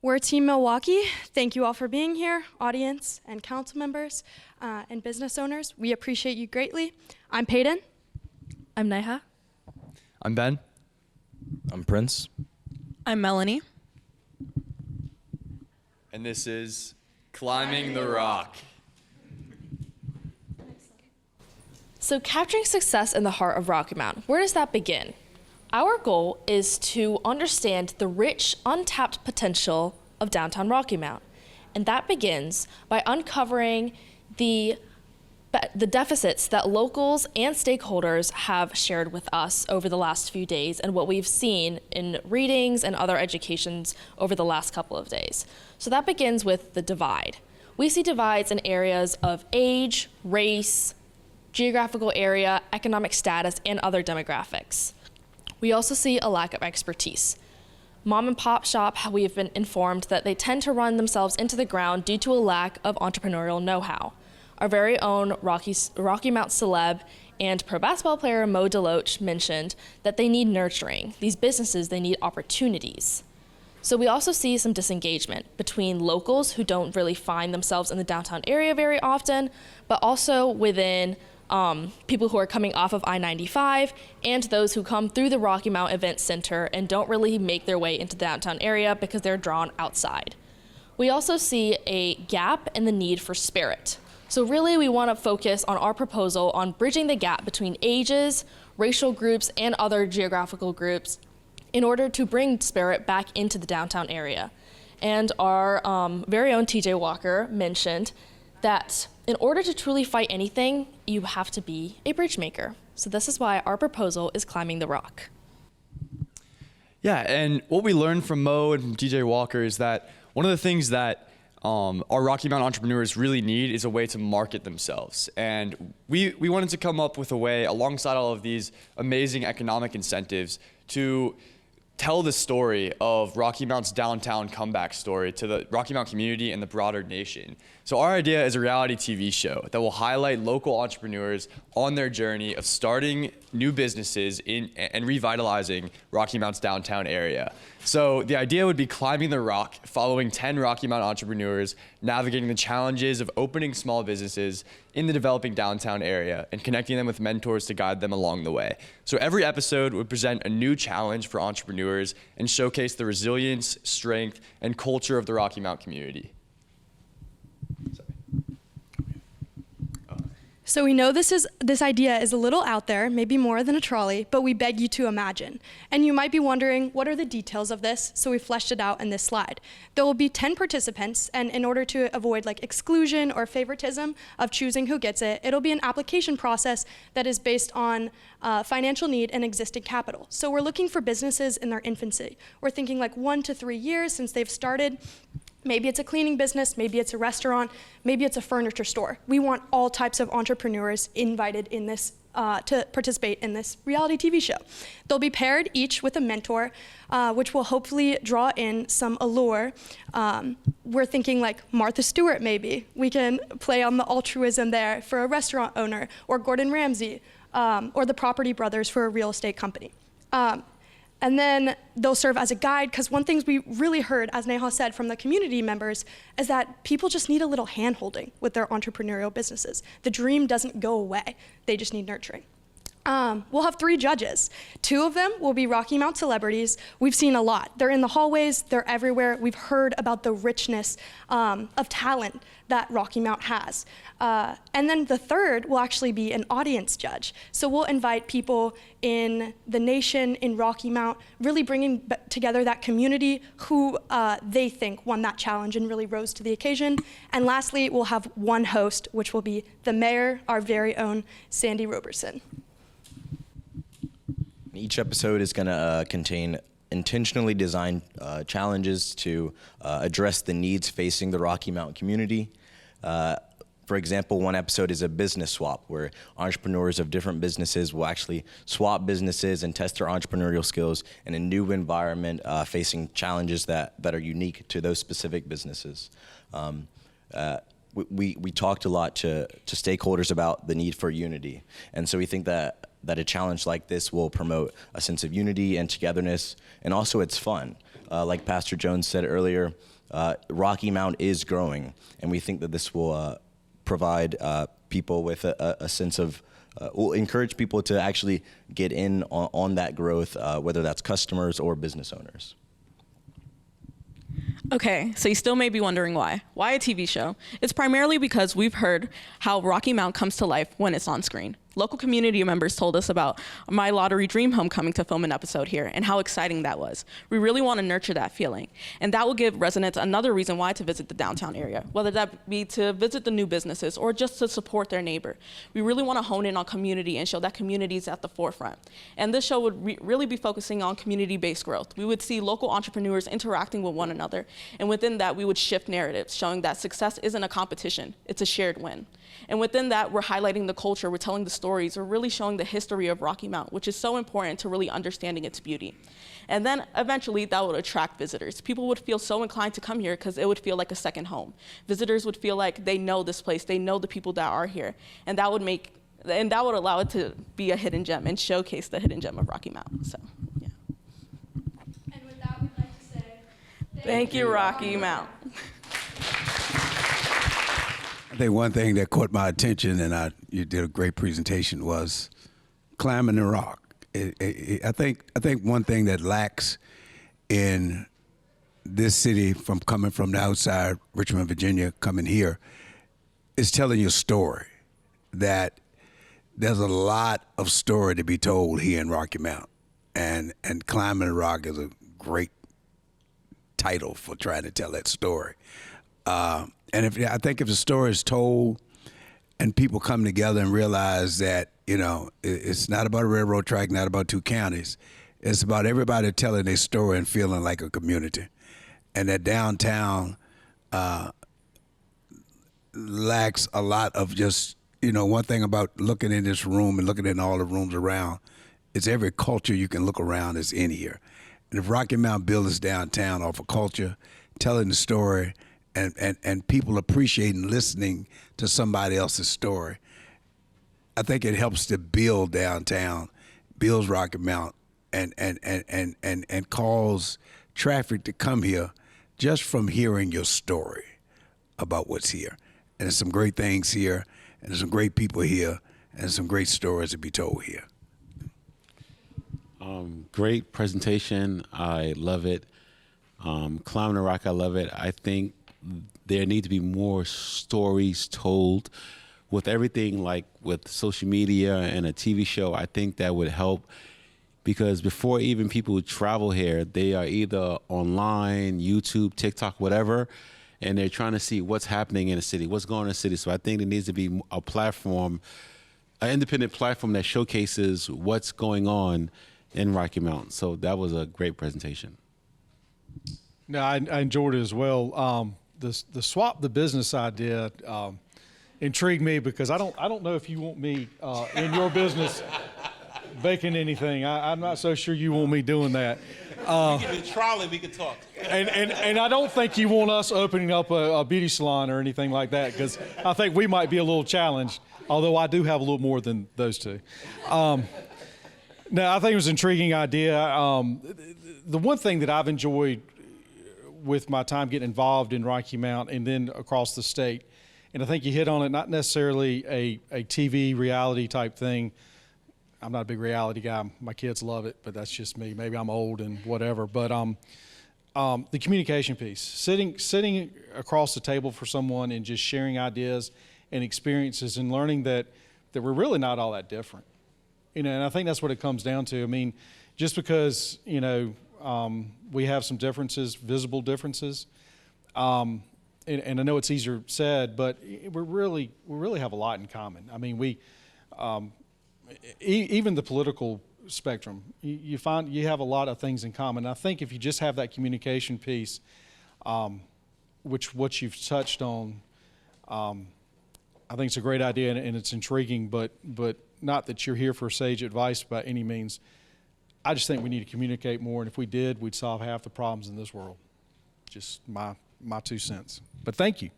We're Team Milwaukee. Thank you all for being here, audience and council members and business owners. We appreciate you greatly. I'm Peyton. I'm Neha. I'm Ben. I'm Prince. I'm Melanie. And this is Climbing the Rock. So capturing success in the heart of Rocky Mount, where does that begin? Our goal is to understand the rich, untapped potential of downtown Rocky Mount. And that begins by uncovering the deficits that locals and stakeholders have shared with us over the last few days and what we've seen in readings and other educations over the last couple of days. So that begins with the divide. We see divides in areas of age, race, geographical area, economic status, and other demographics. We also see a lack of expertise. Mom and pop shop, we have been informed that they tend to run themselves into the ground due to a lack of entrepreneurial know-how. Our very own Rocky Mount celeb and pro basketball player Mo Deloach mentioned that they need nurturing. These businesses, they need opportunities. So we also see some disengagement between locals who don't really find themselves in the downtown area very often, but also within people who are coming off of I-95 and those who come through the Rocky Mount Event Center and don't really make their way into the downtown area because they're drawn outside. We also see a gap in the need for spirit. So really we want to focus on our proposal on bridging the gap between ages, racial groups, and other geographical groups in order to bring spirit back into the downtown area. And our very own TJ Walker mentioned that in order to truly fight anything, you have to be a bridge maker. So this is why our proposal is Climbing the Rock. Yeah, and what we learned from Mo and from TJ Walker is that one of the things that our Rocky Mountain entrepreneurs really need is a way to market themselves. And we wanted to come up with a way, alongside all of these amazing economic incentives, to tell the story of Rocky Mount's downtown comeback story to the Rocky Mount community and the broader nation. So our idea is a reality TV show that will highlight local entrepreneurs on their journey of starting new businesses and revitalizing Rocky Mount's downtown area. So the idea would be climbing the rock, following 10 Rocky Mount entrepreneurs, navigating the challenges of opening small businesses in the developing downtown area and connecting them with mentors to guide them along the way. So every episode would present a new challenge for entrepreneurs and showcase the resilience, strength, and culture of the Rocky Mount community. So we know this idea is a little out there, maybe more than a trolley, but we beg you to imagine. And you might be wondering, what are the details of this? So we fleshed it out in this slide. There will be 10 participants, and in order to avoid exclusion or favoritism of choosing who gets it, it'll be an application process that is based on financial need and existing capital. So we're looking for businesses in their infancy. We're thinking 1 to 3 years since they've started. Maybe it's a cleaning business, maybe it's a restaurant, maybe it's a furniture store. We want all types of entrepreneurs invited in this to participate in this reality TV show. They'll be paired each with a mentor, which will hopefully draw in some allure. We're thinking Martha Stewart maybe. We can play on the altruism there for a restaurant owner, or Gordon Ramsay, or the Property Brothers for a real estate company. And then they'll serve as a guide, because one thing we really heard, as Neha said, from the community members, is that people just need a little hand-holding with their entrepreneurial businesses. The dream doesn't go away. They just need nurturing. We'll have 3 judges. 2 of them will be Rocky Mount celebrities. We've seen a lot. They're in the hallways, they're everywhere. We've heard about the richness of talent that Rocky Mount has. And then the 3rd will actually be an audience judge. So we'll invite people in the nation, in Rocky Mount, really bringing together that community who they think won that challenge and really rose to the occasion. And lastly, we'll have 1 host, which will be the mayor, our very own Sandy Roberson. Each episode is going to contain intentionally designed challenges to address the needs facing the Rocky Mountain community. For example, one episode is a business swap, where entrepreneurs of different businesses will actually swap businesses and test their entrepreneurial skills in a new environment facing challenges that are unique to those specific businesses. We talked a lot to stakeholders about the need for unity. And so we think that that a challenge like this will promote a sense of unity and togetherness, and also it's fun. Like Pastor Jones said earlier, Rocky Mount is growing, and we think that this will provide people with a sense of, will encourage people to actually get in on that growth, whether that's customers or business owners. Okay, so you still may be wondering why. Why a TV show? It's primarily because we've heard how Rocky Mount comes to life when it's on screen. Local community members told us about My Lottery Dream Home coming to film an episode here and how exciting that was. We really want to nurture that feeling, and that will give residents another reason why to visit the downtown area, whether that be to visit the new businesses or just to support their neighbor. We really want to hone in on community and show that community is at the forefront. And this show would really be focusing on community-based growth. We would see local entrepreneurs interacting with one another, and within that, we would shift narratives, showing that success isn't a competition, it's a shared win. And within that, we're highlighting the culture, we're telling the stories, we're really showing the history of Rocky Mount, which is so important to really understanding its beauty. And then eventually that would attract visitors. People would feel so inclined to come here because it would feel like a second home. Visitors would feel like they know this place, they know the people that are here, and that would allow it to be a hidden gem and showcase the hidden gem of Rocky Mount. So, yeah. And with that, we'd like to say, Thank you, Rocky Mount. I think one thing that caught my attention, and you did a great presentation, was climbing the rock. I think one thing that lacks in this city, from coming from the outside, Richmond, Virginia, coming here, is telling your story. That there's a lot of story to be told here in Rocky Mount, and climbing the rock is a great title for trying to tell that story. And I think if the story is told and people come together and realize that, it's not about a railroad track, not about two counties. It's about everybody telling their story and feeling like a community. And that downtown lacks a lot of just, one thing about looking in this room and looking in all the rooms around, it's every culture you can look around is in here. And if Rocky Mount builds its downtown off of culture, telling the story, and people appreciating listening to somebody else's story, I think it helps to build downtown, builds Rocky Mount, and cause traffic to come here just from hearing your story about what's here. And there's some great things here, and there's some great people here, and there's some great stories to be told here. Great presentation. I love it. Climbing the rock, I love it. I think there need to be more stories told. With everything like with social media and a TV show, I think that would help, because before even people would travel here, they are either online, YouTube, TikTok, whatever, and they're trying to see what's happening in the city, what's going on in the city. So I think there needs to be a platform, an independent platform that showcases what's going on in Rocky Mount. So that was a great presentation. No, I enjoyed it as well. The swap the business idea intrigued me, because I don't know if you want me in your business baking anything. I'm not so sure you want me doing that. We can trolley, we can talk. And I don't think you want us opening up a beauty salon or anything like that, because I think we might be a little challenged, although I do have a little more than those two. No, I think it was an intriguing idea. The one thing that I've enjoyed with my time getting involved in Rocky Mount and then across the state, and I think you hit on it, not necessarily a TV reality type thing. I'm not a big reality guy. My kids love it, but that's just me. Maybe I'm old and whatever. But the communication piece, sitting across the table for someone and just sharing ideas and experiences and learning that we're really not all that different. And I think that's what it comes down to. I mean, just because, we have some differences, visible differences, and I know it's easier said, but we really have a lot in common. I mean, we even the political spectrum, you find you have a lot of things in common. And I think if you just have that communication piece, which what you've touched on, I think it's a great idea and it's intriguing, but not that you're here for sage advice by any means. I just think we need to communicate more, and if we did, we'd solve half the problems in this world. Just my 2 cents. But thank you.